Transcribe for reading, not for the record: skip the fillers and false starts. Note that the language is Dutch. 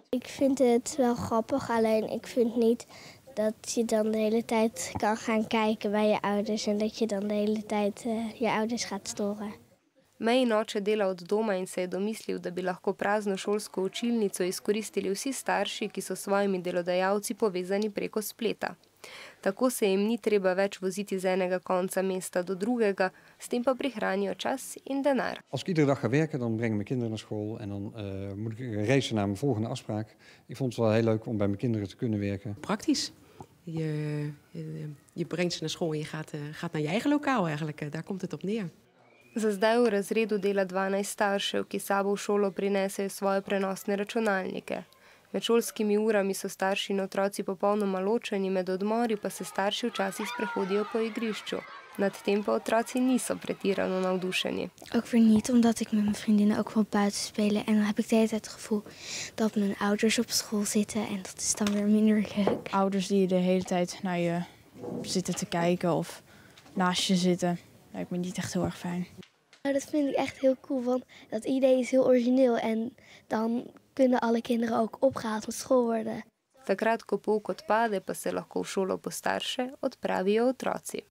Ik vind het wel grappig, alleen ik vind niet dat je dan de hele tijd kan gaan kijken bij je ouders en dat je dan de hele tijd je ouders gaat storen. Mejin oče dela od doma in se je domislil, da bi lahko prazno šolsko učilnico izkoristili vsi starši, ki so s svojimi delodajalci povezani preko spleta. Tako se jim ni treba več voziti z enega konca mesta do drugega, s tem pa prihranijo čas in denar. Als ik iedere dag ga werken, dan breng ik mijn kinderen naar school en dan moet ik racen naar mijn volgende afspraak. Ik vond het wel heel leuk om bij mijn kinderen te kunnen werken. Praktisch. Je brengt ze naar school en je gaat naar je eigen lokaal eigenlijk. Daar komt het op neer. Za zdaj v razredu dela 12 staršev, ki sabo v šolo prinesejo svoje prenosne računalnike. Med šolskimi urami so starši in otroci popolnoma ločeni, med odmori pa se starši včasih sprehodijo po igrišču. Nad tem pa otroci niso pretirano navdušeni. Ook weer niet, omdat ik met mijn vriendinnen ook wel buiten spelen. En dan heb ik de hele tijd het gevoel dat mijn ouders op school zitten. En dat is dan weer minder leuk. Ouders die de hele tijd naar je zitten te kijken of naast je zitten, lijkt me niet echt heel erg fijn. Nou, dat vind ik echt heel cool, want dat idee is heel origineel. En dan kunnen alle kinderen ook opgehaald met school worden. Takrat, ko pouk odpade, pa se lahko v šolo po starše odpravijo otroci.